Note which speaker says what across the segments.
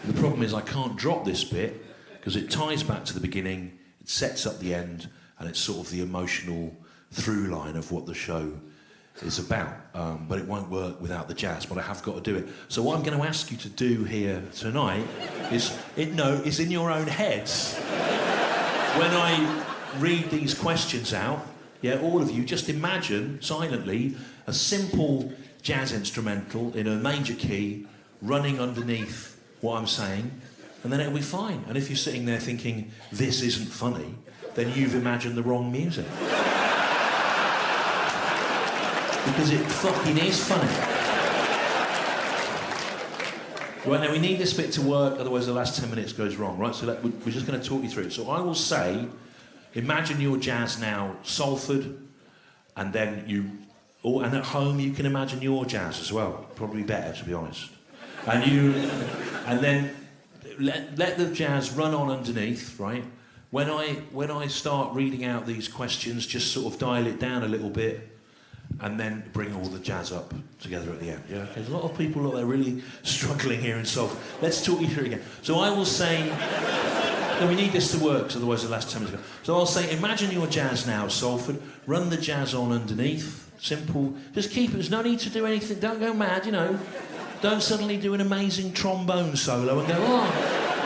Speaker 1: The problem is I can't drop this bit because it ties back to the beginning, it sets up the end, and it's sort of the emotional through line of what the show is about. But it won't work without the jazz, but I have got to do it. So what I'm going to ask you to do here tonight is in your own heads. When I read these questions out, yeah, all of you, just imagine silently a simple jazz instrumental in a major key running underneath what I'm saying, and then it'll be fine. And if you're sitting there thinking, this isn't funny, then you've imagined the wrong music. Because it fucking is funny. Right, now we need this bit to work, otherwise the last 10 minutes goes wrong, right? So we're just going to talk you through it. So I will say, imagine your jazz now, Salford, and then and at home you can imagine your jazz as well. Probably better, to be honest. And then let the jazz run on underneath, right? When I start reading out these questions, just sort of dial it down a little bit, and then bring all the jazz up together at the end. Yeah, okay. There's a lot of people that are really struggling here in Salford. Let's talk you through it again. So I will say, no, we need this to work, because otherwise the last 10 minutes go. So I'll say, imagine your jazz now, Salford. Run the jazz on underneath. Simple. Just keep it. There's no need to do anything. Don't go mad, you know. Don't suddenly do an amazing trombone solo and go, oh,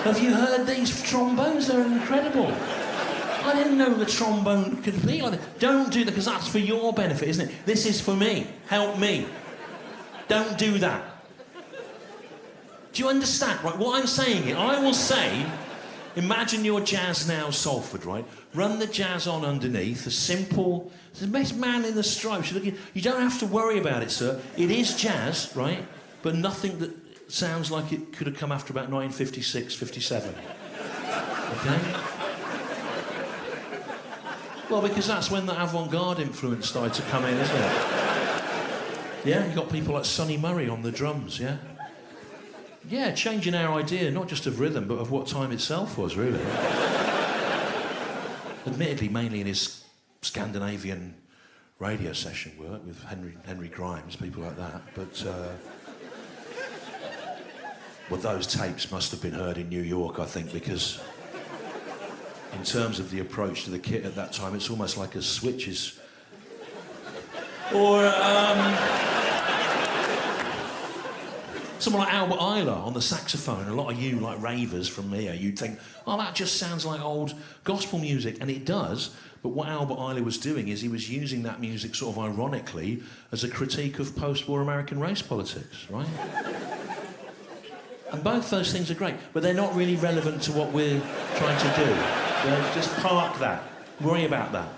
Speaker 1: have you heard these trombones? They're incredible. I didn't know the trombone could be like that. Don't do that, because that's for your benefit, isn't it? This is for me. Help me. Don't do that. Do you understand? Right, what I'm saying is, I will say, imagine your jazz now, Salford, right? Run the jazz on underneath, a simple, the best man in the stripes. You don't have to worry about it, sir. It is jazz, right? But nothing that sounds like it could have come after about 1956, 57. Okay? Well, because that's when the avant-garde influence started to come in, isn't it? Yeah, you got people like Sonny Murray on the drums, yeah? Yeah, changing our idea, not just of rhythm, but of what time itself was, really. Admittedly, mainly in his Scandinavian radio session work with Henry Grimes, people like that, but... well, those tapes must have been heard in New York, I think, because in terms of the approach to the kit at that time, it's almost like a Switches. Or someone like Albert Ayler on the saxophone. A lot of you, like ravers from here, you'd think, oh, that just sounds like old gospel music, and it does. But what Albert Ayler was doing is he was using that music sort of ironically as a critique of post-war American race politics, right? And both those things are great, but they're not really relevant to what we're trying to do. Yeah, just park that. Worry about that.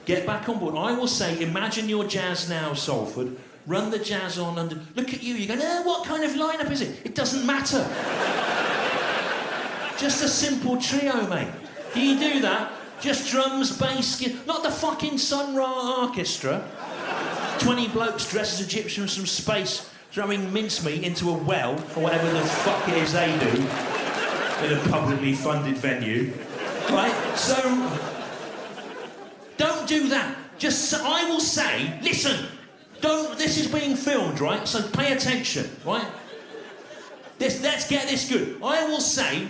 Speaker 1: Get back on board. I will say, imagine your jazz now, Salford. Run the jazz on under... Look at you, you're going, what kind of lineup is it? It doesn't matter. Just a simple trio, mate. Can you do that? Just drums, bass, not the fucking Sun Ra Orchestra. 20 blokes dressed as Egyptians from space throwing mincemeat into a well, or whatever the fuck it is they do, in a publicly funded venue. Right? So, don't do that. I will say, listen, this is being filmed, right? So pay attention, right? Let's get this good. I will say,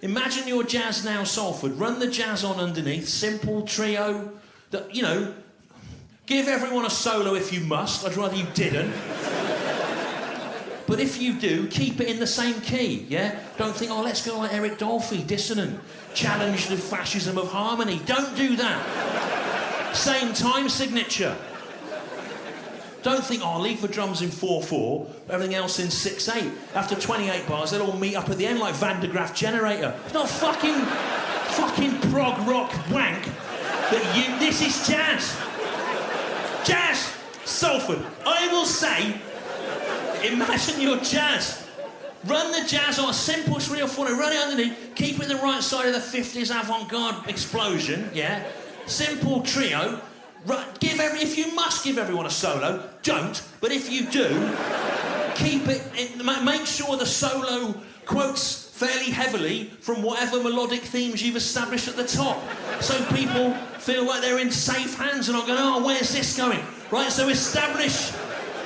Speaker 1: imagine your jazz now, Salford. Run the jazz on underneath, simple trio, that, you know, give everyone a solo if you must. I'd rather you didn't. But if you do, keep it in the same key, yeah? Don't think, oh, let's go like Eric Dolphy, dissonant, challenge the fascism of harmony. Don't do that. Same time signature. Don't think, oh, I'll leave the drums in 4/4, everything else in 6/8. After 28 bars, they'll all meet up at the end like Van de Graaff Generator. It's not fucking prog rock wank that this is jazz. Jazz, Salford. I will say, imagine your jazz. Run the jazz on a simple 3 or 4, run it underneath, keep it the right side of the 50s avant-garde explosion, yeah? Simple trio. If you must give everyone a solo, don't. But if you do, keep it. Make sure the solo quotes fairly heavily from whatever melodic themes you've established at the top, so people feel like they're in safe hands and not going, oh, where's this going? Right. So establish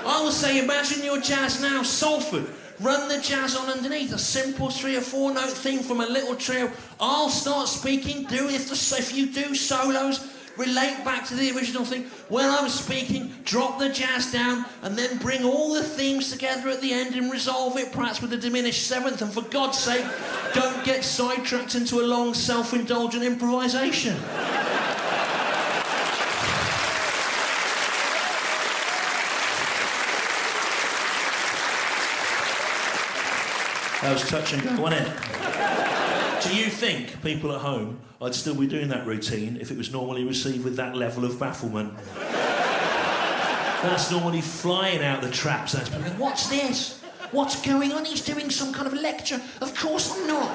Speaker 1: I will say, imagine your jazz now, Salford. Run the jazz on underneath, a simple 3 or 4 note thing from a little trio. I'll start speaking, if you do solos, relate back to the original thing. When I'm speaking, drop the jazz down and then bring all the themes together at the end and resolve it, perhaps with a diminished seventh. And for God's sake, don't get sidetracked into a long, self-indulgent improvisation. That was touch and go, wasn't it? Do you think, people at home, I'd still be doing that routine if it was normally received with that level of bafflement? That's normally flying out the traps. That's people going, what's this? What's going on? He's doing some kind of lecture. Of course I'm not.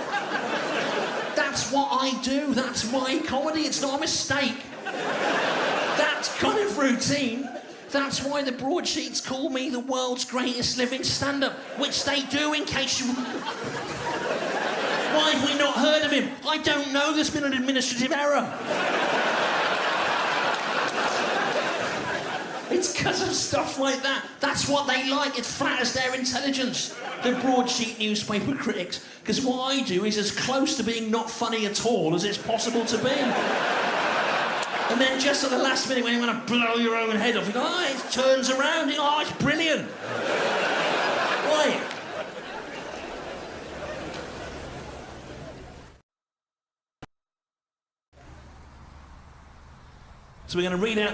Speaker 1: That's what I do. That's my comedy. It's not a mistake. That kind of routine. That's why the broadsheets call me the world's greatest living stand-up, which they do, in case you... Why have we not heard of him? I don't know. There's been an administrative error. It's because of stuff like that. That's what they like. It flatters their intelligence, the broadsheet newspaper critics. Because what I do is as close to being not funny at all as it's possible to be. And then just at the last minute, when you want to blow your own head off, you go, oh, it turns around. Oh, it's brilliant. Right. So we're going to read out the